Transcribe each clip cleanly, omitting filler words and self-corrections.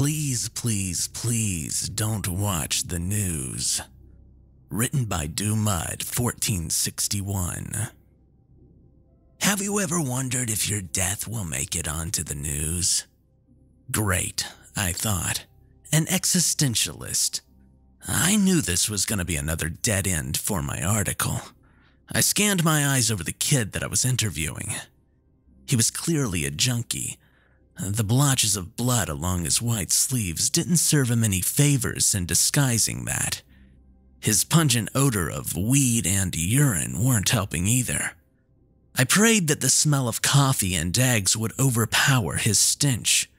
Please, please, please don't watch the news. Written by Dumud, 1461. Have you ever wondered if your death will make it onto the news? Great, I thought. An existentialist. I knew this was going to be another dead end for my article. I scanned my eyes over the kid that I was interviewing. He was clearly a junkie. The blotches of blood along his white sleeves didn't serve him any favors in disguising that. His pungent odor of weed and urine weren't helping either. I prayed that the smell of coffee and eggs would overpower his stench.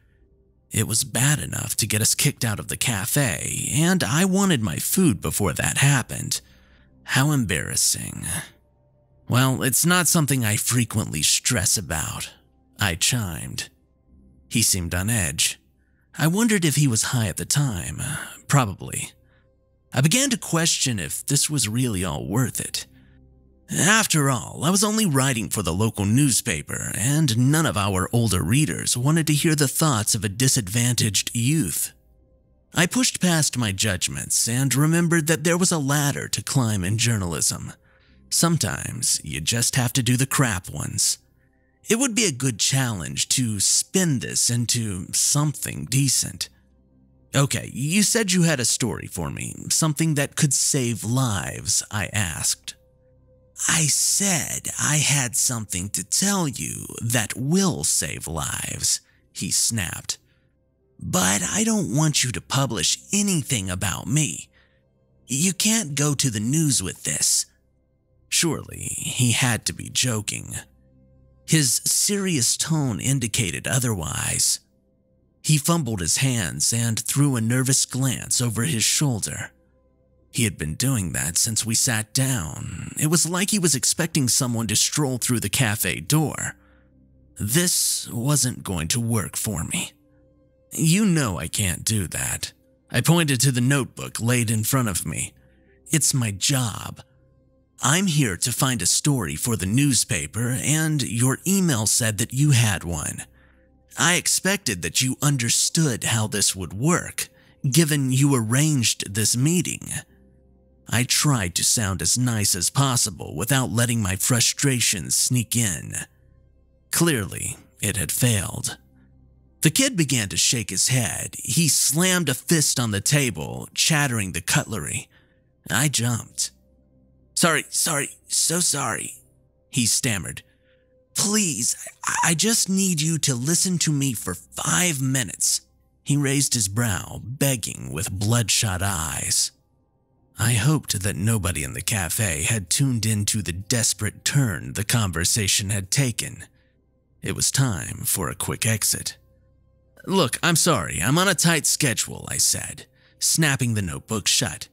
It was bad enough to get us kicked out of the cafe, and I wanted my food before that happened. How embarrassing. Well, it's not something I frequently stress about, I chimed. He seemed on edge. I wondered if he was high at the time. Probably. I began to question if this was really all worth it. After all, I was only writing for the local newspaper, and none of our older readers wanted to hear the thoughts of a disadvantaged youth. I pushed past my judgments and remembered that there was a ladder to climb in journalism. Sometimes you just have to do the crap ones. It would be a good challenge to spin this into something decent. Okay, you said you had a story for me, something that could save lives, I asked. I said I had something to tell you that will save lives, he snapped. But I don't want you to publish anything about me. You can't go to the news with this. Surely he had to be joking. His serious tone indicated otherwise. He fumbled his hands and threw a nervous glance over his shoulder. He had been doing that since we sat down. It was like he was expecting someone to stroll through the cafe door. This wasn't going to work for me. You know I can't do that. I pointed to the notebook laid in front of me. It's my job. I'm here to find a story for the newspaper, and your email said that you had one. I expected that you understood how this would work, given you arranged this meeting. I tried to sound as nice as possible without letting my frustrations sneak in. Clearly, it had failed. The kid began to shake his head. He slammed a fist on the table, chattering the cutlery. I jumped. So sorry, he stammered. Please, I just need you to listen to me for 5 minutes. He raised his brow, begging with bloodshot eyes. I hoped that nobody in the cafe had tuned into the desperate turn the conversation had taken. It was time for a quick exit. Look, I'm sorry, I'm on a tight schedule, I said, snapping the notebook shut.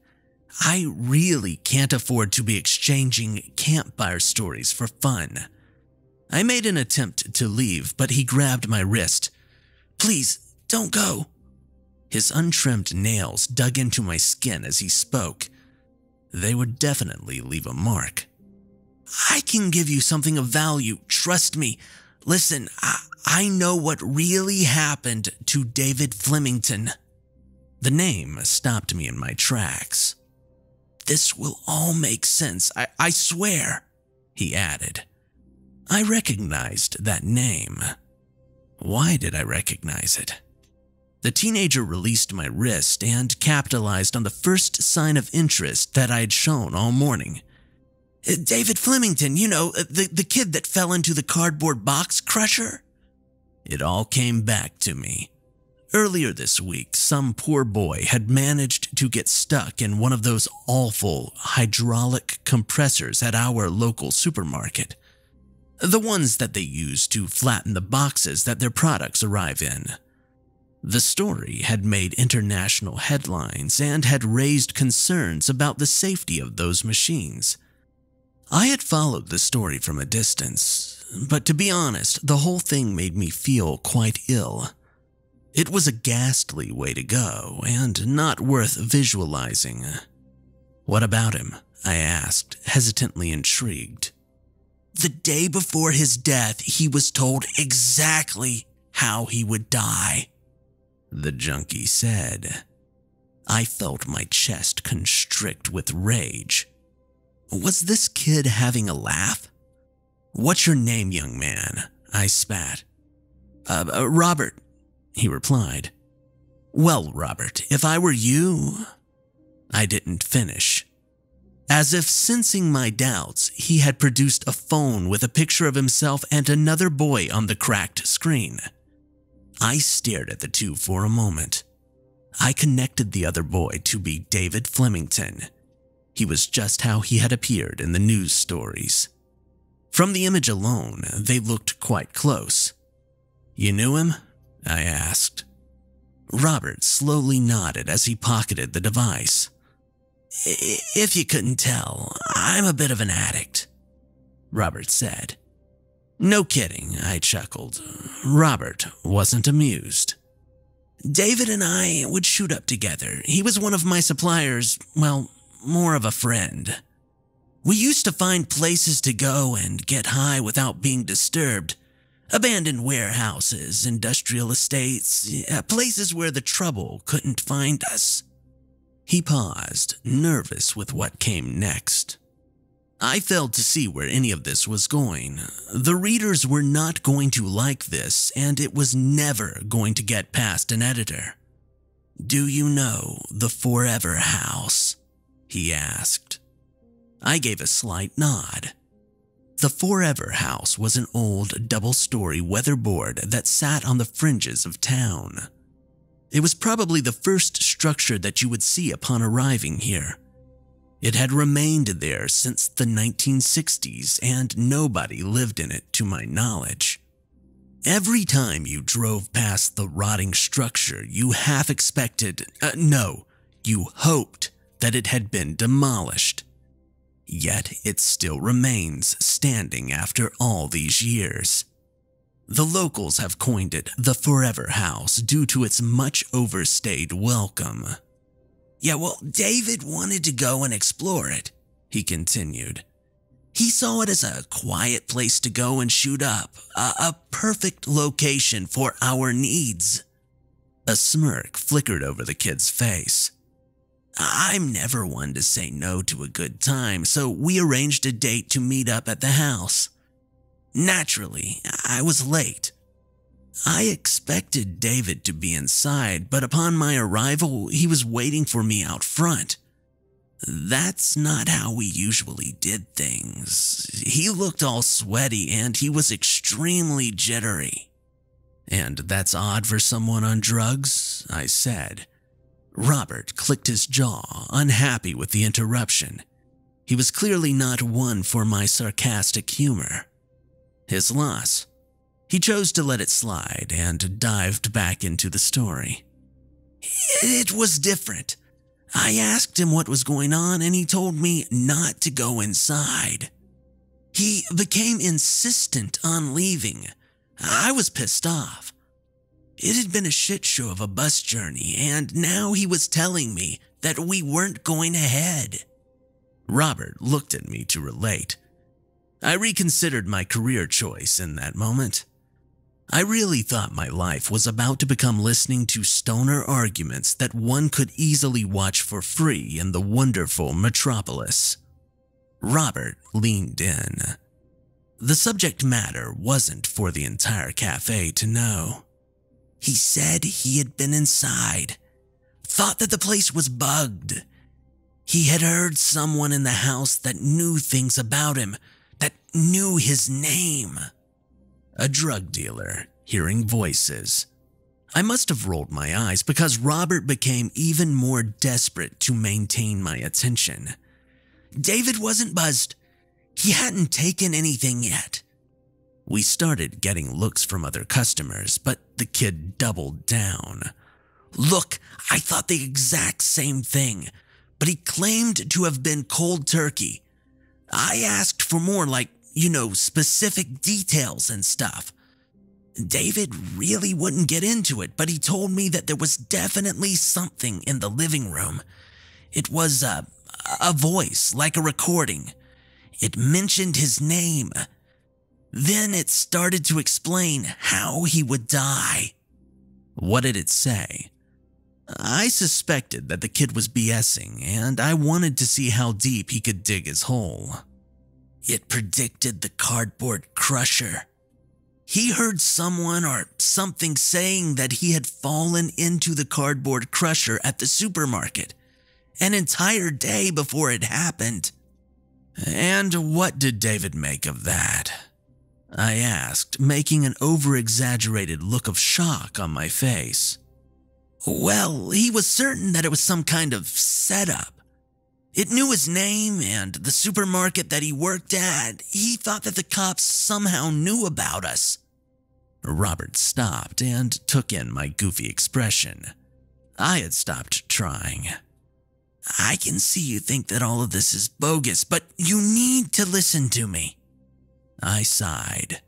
I really can't afford to be exchanging campfire stories for fun. I made an attempt to leave, but he grabbed my wrist. Please, don't go. His untrimmed nails dug into my skin as he spoke. They would definitely leave a mark. I can give you something of value, trust me. Listen, I know what really happened to David Flemington. The name stopped me in my tracks. This will all make sense, I swear, he added. I recognized that name. Why did I recognize it? The teenager released my wrist and capitalized on the first sign of interest that I had shown all morning. David Flemington, you know, the kid that fell into the cardboard box crusher? It all came back to me. Earlier this week, some poor boy had managed to get stuck in one of those awful hydraulic compressors at our local supermarket. The ones that they use to flatten the boxes that their products arrive in. The story had made international headlines and had raised concerns about the safety of those machines. I had followed the story from a distance, but to be honest, the whole thing made me feel quite ill. It was a ghastly way to go, and not worth visualizing. What about him? I asked, hesitantly intrigued. The day before his death, he was told exactly how he would die. the junkie said. I felt my chest constrict with rage. Was this kid having a laugh? What's your name, young man? I spat. Robert, he replied. Well, Robert, if I were you... I didn't finish. As if sensing my doubts, he had produced a phone with a picture of himself and another boy on the cracked screen. I stared at the two for a moment. I connected the other boy to be David Flemington. He was just how he had appeared in the news stories. From the image alone, they looked quite close. You knew him? I asked. Robert slowly nodded as he pocketed the device. If you couldn't tell, I'm a bit of an addict, Robert said. No kidding, I chuckled. Robert wasn't amused. David and I would shoot up together. He was one of my suppliers, well, more of a friend. We used to find places to go and get high without being disturbed. Abandoned warehouses, industrial estates, places where the trouble couldn't find us. He paused, nervous with what came next. I failed to see where any of this was going. The readers were not going to like this, and it was never going to get past an editor. Do you know the Forever House? He asked. I gave a slight nod. The Forever House was an old double-story weatherboard that sat on the fringes of town. It was probably the first structure that you would see upon arriving here. It had remained there since the 1960s, and nobody lived in it to my knowledge. Every time you drove past the rotting structure, you half expected, you hoped that it had been demolished. Yet it still remains standing after all these years. The locals have coined it the Forever House due to its much overstayed welcome. Yeah, well, David wanted to go and explore it, he continued. He saw it as a quiet place to go and shoot up, a perfect location for our needs. A smirk flickered over the kid's face. I'm never one to say no to a good time, so we arranged a date to meet up at the house. Naturally, I was late. I expected David to be inside, but upon my arrival, he was waiting for me out front. That's not how we usually did things. He looked all sweaty and he was extremely jittery. And that's odd for someone on drugs, I said. Robert clicked his jaw, unhappy with the interruption. He was clearly not one for my sarcastic humor. His loss. He chose to let it slide and dived back into the story. It was different. I asked him what was going on and he told me not to go inside. He became insistent on leaving. I was pissed off. It had been a shit show of a bus journey, and now he was telling me that we weren't going ahead. Robert looked at me to relate. I reconsidered my career choice in that moment. I really thought my life was about to become listening to stoner arguments that one could easily watch for free in the wonderful metropolis. Robert leaned in. The subject matter wasn't for the entire cafe to know. He said he had been inside, thought that the place was bugged. He had heard someone in the house that knew things about him, that knew his name. A drug dealer, hearing voices. I must have rolled my eyes because Robert became even more desperate to maintain my attention. David wasn't buzzed. He hadn't taken anything yet. We started getting looks from other customers, but the kid doubled down. Look, I thought the exact same thing, but he claimed to have been cold turkey. I asked for more, like, specific details and stuff. David really wouldn't get into it, but he told me that there was definitely something in the living room. It was a voice, like a recording. It mentioned his name. Then it started to explain how he would die. What did it say? I suspected that the kid was BSing, and I wanted to see how deep he could dig his hole. It predicted the cardboard crusher. He heard someone or something saying that he had fallen into the cardboard crusher at the supermarket an entire day before it happened. And what did David make of that? I asked, making an over-exaggerated look of shock on my face. Well, he was certain that it was some kind of setup. It knew his name and the supermarket that he worked at. He thought that the cops somehow knew about us. Robert stopped and took in my goofy expression. I had stopped trying. I can see you think that all of this is bogus, but you need to listen to me. I sighed.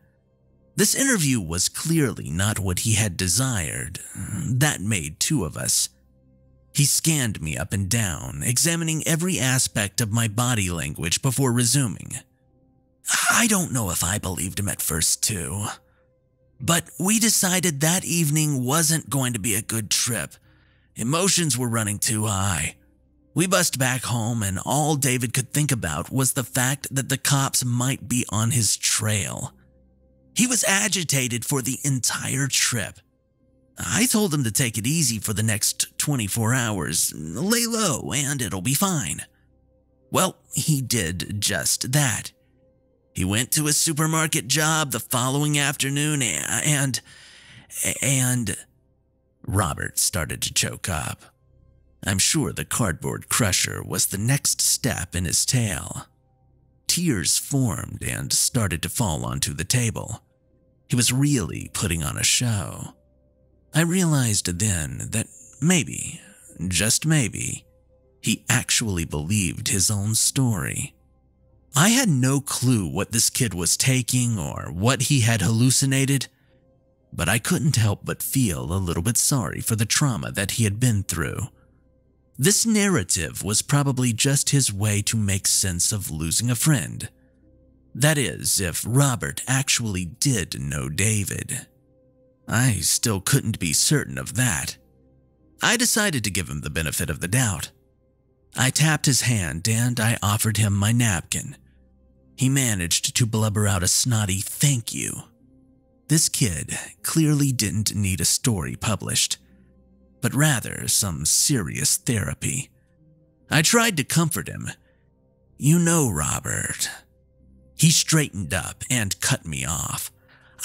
This interview was clearly not what he had desired. That made two of us. He scanned me up and down, examining every aspect of my body language before resuming. I don't know if I believed him at first, too. But we decided that evening wasn't going to be a good trip. Emotions were running too high. We bussed back home, and all David could think about was the fact that the cops might be on his trail. He was agitated for the entire trip. I told him to take it easy for the next 24 hours, lay low, and it'll be fine. Well, he did just that. He went to his supermarket job the following afternoon and Robert started to choke up. I'm sure the cardboard crusher was the next step in his tale. Tears formed and started to fall onto the table. He was really putting on a show. I realized then that maybe, just maybe, he actually believed his own story. I had no clue what this kid was taking or what he had hallucinated, but I couldn't help but feel a little bit sorry for the trauma that he had been through. This narrative was probably just his way to make sense of losing a friend. That is, if Robert actually did know David. I still couldn't be certain of that. I decided to give him the benefit of the doubt. I tapped his hand and I offered him my napkin. He managed to blubber out a snotty thank you. This kid clearly didn't need a story published, but rather some serious therapy. I tried to comfort him. You know, Robert. He straightened up and cut me off.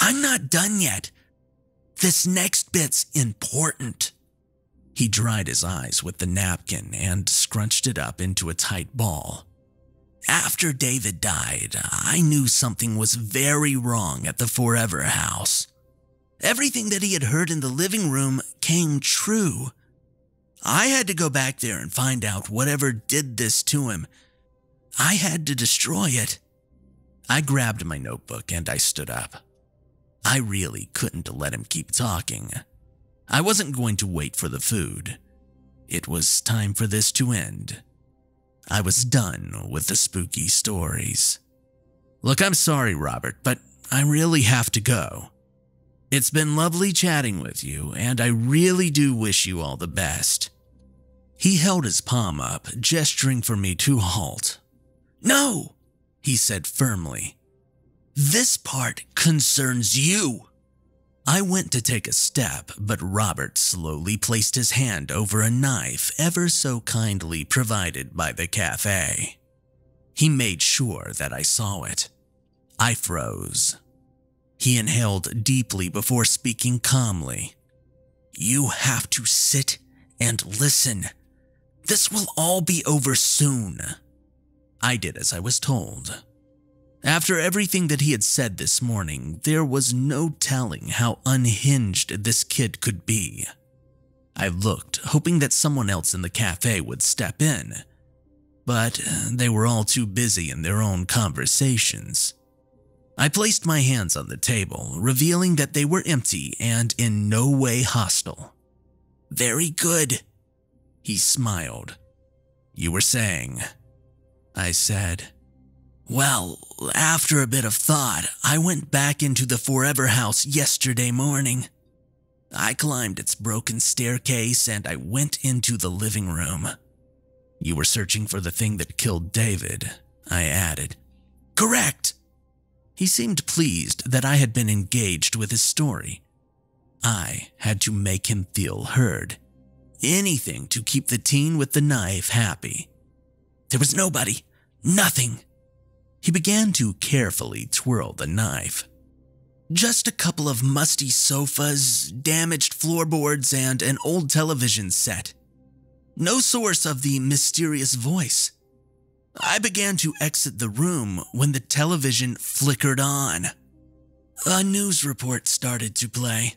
I'm not done yet. This next bit's important. He dried his eyes with the napkin and scrunched it up into a tight ball. After David died, I knew something was very wrong at the Forever House. Everything that he had heard in the living room came true. I had to go back there and find out whatever did this to him. I had to destroy it. I grabbed my notebook and I stood up. I really couldn't let him keep talking. I wasn't going to wait for the food. It was time for this to end. I was done with the spooky stories. Look, I'm sorry, Robert, but I really have to go. It's been lovely chatting with you, and I really do wish you all the best. He held his palm up, gesturing for me to halt. No, he said firmly. This part concerns you. I went to take a step, but Robert slowly placed his hand over a knife ever so kindly provided by the cafe. He made sure that I saw it. I froze. He inhaled deeply before speaking calmly. You have to sit and listen. This will all be over soon. I did as I was told. After everything that he had said this morning, there was no telling how unhinged this kid could be. I looked, hoping that someone else in the cafe would step in, but they were all too busy in their own conversations. I placed my hands on the table, revealing that they were empty and in no way hostile. Very good, he smiled. You were saying, I said. Well, after a bit of thought, I went back into the Forever House yesterday morning. I climbed its broken staircase and I went into the living room. You were searching for the thing that killed David, I added. Correct. He seemed pleased that I had been engaged with his story. I had to make him feel heard. Anything to keep the teen with the knife happy. There was nobody. Nothing. He began to carefully twirl the knife. Just a couple of musty sofas, damaged floorboards, and an old television set. No source of the mysterious voice. I began to exit the room when the television flickered on. A news report started to play.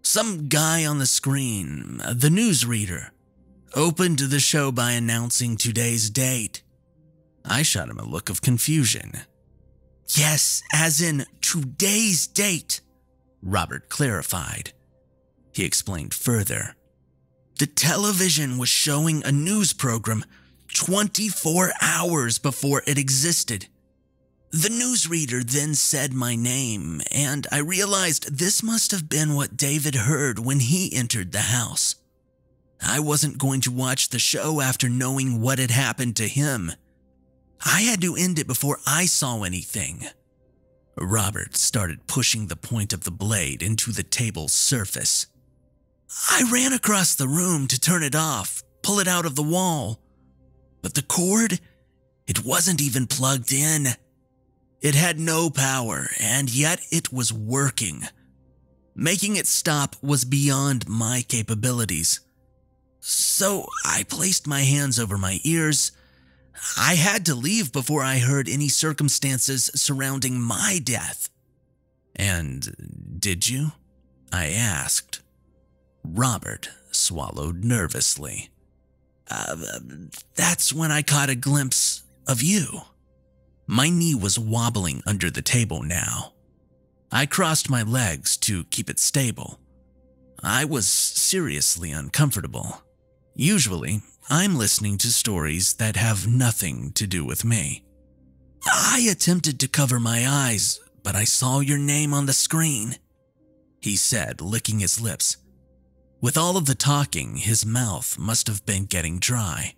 Some guy on the screen, the newsreader, opened the show by announcing today's date. I shot him a look of confusion. Yes, as in today's date, Robert clarified. He explained further. The television was showing a news program 24 hours before it existed. The newsreader then said my name, and I realized this must have been what David heard when he entered the house. I wasn't going to watch the show after knowing what had happened to him. I had to end it before I saw anything. Robert started pushing the point of the blade into the table's surface. I ran across the room to turn it off, pull it out of the wall. But the cord, it wasn't even plugged in. It had no power, and yet it was working. Making it stop was beyond my capabilities. So I placed my hands over my ears. I had to leave before I heard any circumstances surrounding my death. And did you? I asked. Robert swallowed nervously. That's when I caught a glimpse of you. My knee was wobbling under the table now. I crossed my legs to keep it stable. I was seriously uncomfortable. Usually, I'm listening to stories that have nothing to do with me. I attempted to cover my eyes, but I saw your name on the screen, he said, licking his lips. With all of the talking, his mouth must have been getting dry.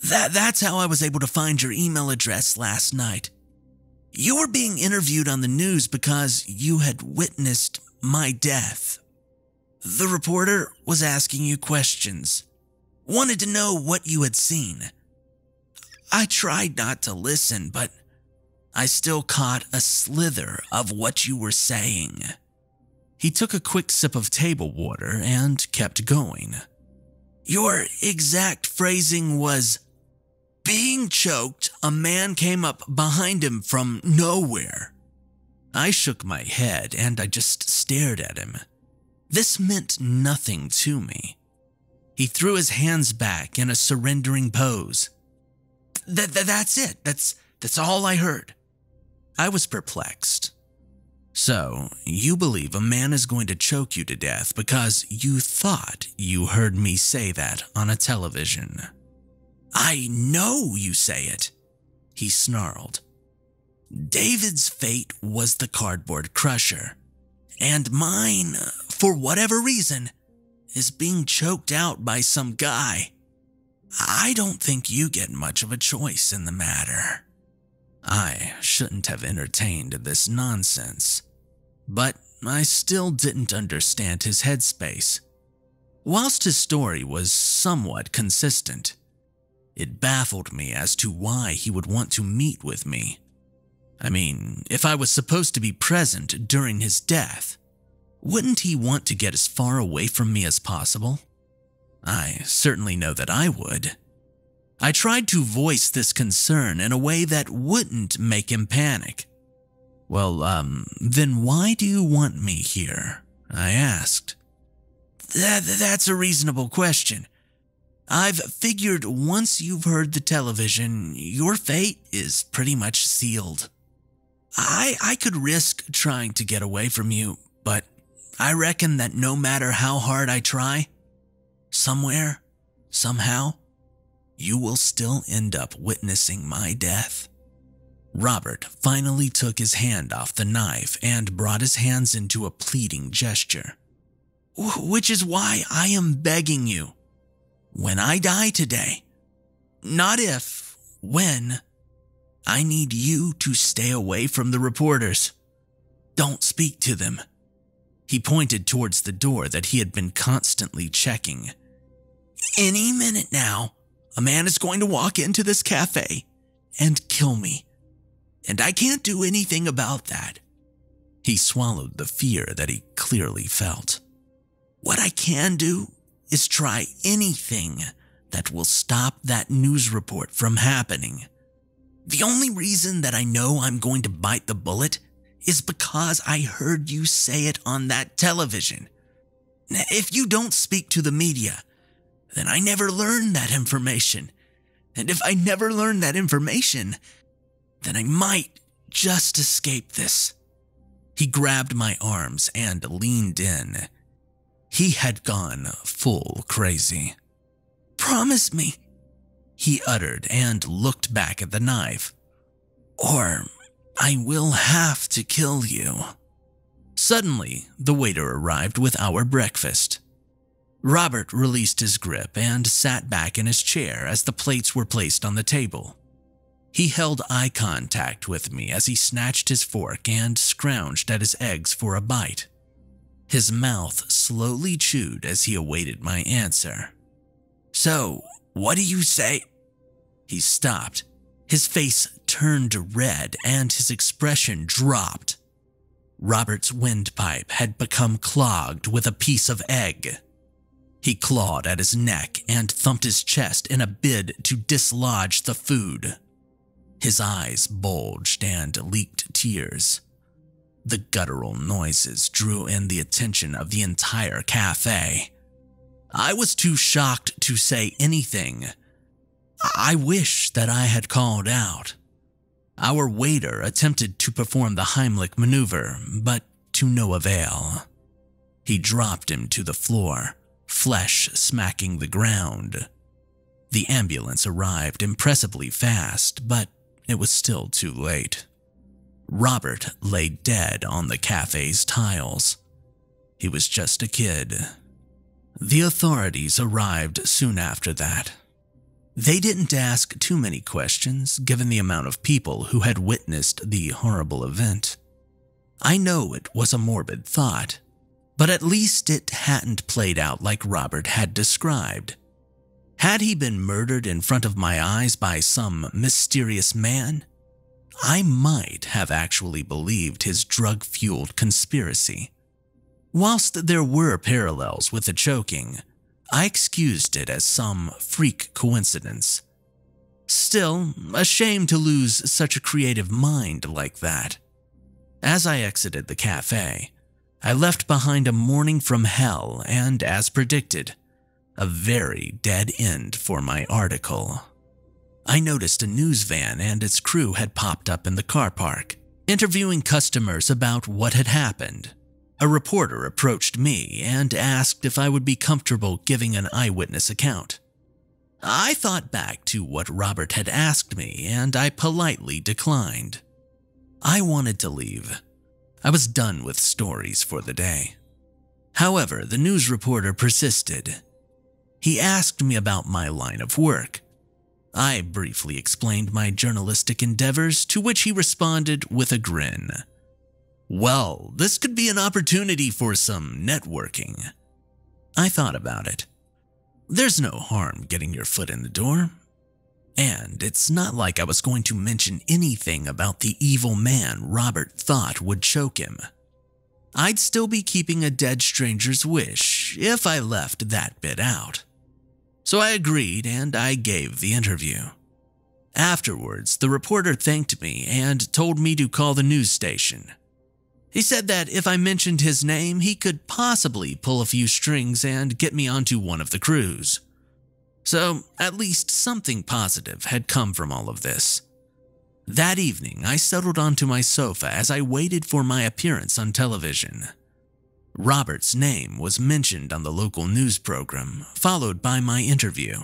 That's how I was able to find your email address last night. You were being interviewed on the news because you had witnessed my death. The reporter was asking you questions, wanted to know what you had seen. I tried not to listen, but I still caught a slither of what you were saying. He took a quick sip of table water and kept going. Your exact phrasing was, being choked, a man came up behind him from nowhere. I shook my head and I just stared at him. This meant nothing to me. He threw his hands back in a surrendering pose. That's it. That's all I heard. I was perplexed. So, you believe a man is going to choke you to death because you thought you heard me say that on a television. I know you say it, he snarled. David's fate was the cardboard crusher, and mine, for whatever reason, is being choked out by some guy. I don't think you get much of a choice in the matter. I shouldn't have entertained this nonsense, but I still didn't understand his headspace. Whilst his story was somewhat consistent, it baffled me as to why he would want to meet with me. I mean, if I was supposed to be present during his death, wouldn't he want to get as far away from me as possible? I certainly know that I would. I tried to voice this concern in a way that wouldn't make him panic. Well, then why do you want me here? I asked. That's a reasonable question. I've figured once you've heard the television, your fate is pretty much sealed. I could risk trying to get away from you, but I reckon that no matter how hard I try, somewhere, somehow, you will still end up witnessing my death. Robert finally took his hand off the knife and brought his hands into a pleading gesture. Which is why I am begging you, when I die today, not if, when, I need you to stay away from the reporters. Don't speak to them." He pointed towards the door that he had been constantly checking. "Any minute now, a man is going to walk into this cafe and kill me, and I can't do anything about that." He swallowed the fear that he clearly felt. "What I can do is try anything that will stop that news report from happening. The only reason that I know I'm going to bite the bullet is because I heard you say it on that television. If you don't speak to the media, then I never learned that information. And if I never learn that information, then I might just escape this." He grabbed my arms and leaned in. He had gone full crazy. "Promise me," he uttered and looked back at the knife, "or I will have to kill you." Suddenly, the waiter arrived with our breakfast. Robert released his grip and sat back in his chair as the plates were placed on the table. He held eye contact with me as he snatched his fork and scrounged at his eggs for a bite. His mouth slowly chewed as he awaited my answer. "So, what do you say?" He stopped. His face turned red and his expression dropped. Robert's windpipe had become clogged with a piece of egg. He clawed at his neck and thumped his chest in a bid to dislodge the food. His eyes bulged and leaked tears. The guttural noises drew in the attention of the entire cafe. I was too shocked to say anything. I wish that I had called out. Our waiter attempted to perform the Heimlich maneuver, but to no avail. He dropped him to the floor, flesh smacking the ground. The ambulance arrived impressively fast, but it was still too late. Robert lay dead on the cafe's tiles. He was just a kid. The authorities arrived soon after that. They didn't ask too many questions given the amount of people who had witnessed the horrible event. I know it was a morbid thought, but at least it hadn't played out like Robert had described. Had he been murdered in front of my eyes by some mysterious man, I might have actually believed his drug-fueled conspiracy. Whilst there were parallels with the choking, I excused it as some freak coincidence. Still, a shame to lose such a creative mind like that. As I exited the cafe, I left behind a morning from hell and, as predicted, a very dead end for my article. I noticed a news van and its crew had popped up in the car park, interviewing customers about what had happened. A reporter approached me and asked if I would be comfortable giving an eyewitness account. I thought back to what Robert had asked me and I politely declined. I wanted to leave. I was done with stories for the day. However, the news reporter persisted. He asked me about my line of work. I briefly explained my journalistic endeavors, to which he responded with a grin. "Well, this could be an opportunity for some networking." I thought about it. There's no harm getting your foot in the door. And it's not like I was going to mention anything about the evil man Robert thought would choke him. I'd still be keeping a dead stranger's wish if I left that bit out. So I agreed and I gave the interview. Afterwards, the reporter thanked me and told me to call the news station. He said that if I mentioned his name, he could possibly pull a few strings and get me onto one of the crews. So at least something positive had come from all of this. That evening, I settled onto my sofa as I waited for my appearance on television. Robert's name was mentioned on the local news program, followed by my interview.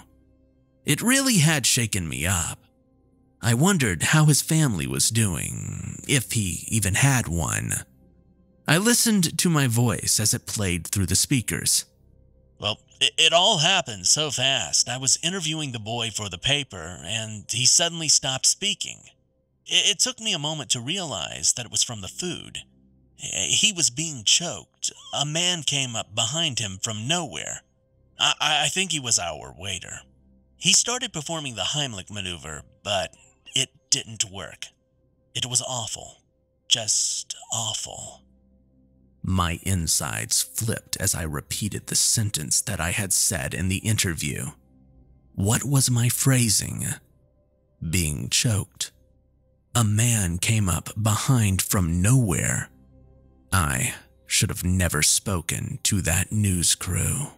It really had shaken me up. I wondered how his family was doing, if he even had one. I listened to my voice as it played through the speakers. Well, it all happened so fast. I was interviewing the boy for the paper, and he suddenly stopped speaking. It took me a moment to realize that it was from the food. He was being choked. A man came up behind him from nowhere. I think he was our waiter. He started performing the Heimlich maneuver, but it didn't work. It was awful. Just awful. My insides flipped as I repeated the sentence that I had said in the interview. What was my phrasing? Being choked. A man came up behind from nowhere. I should have never spoken to that news crew.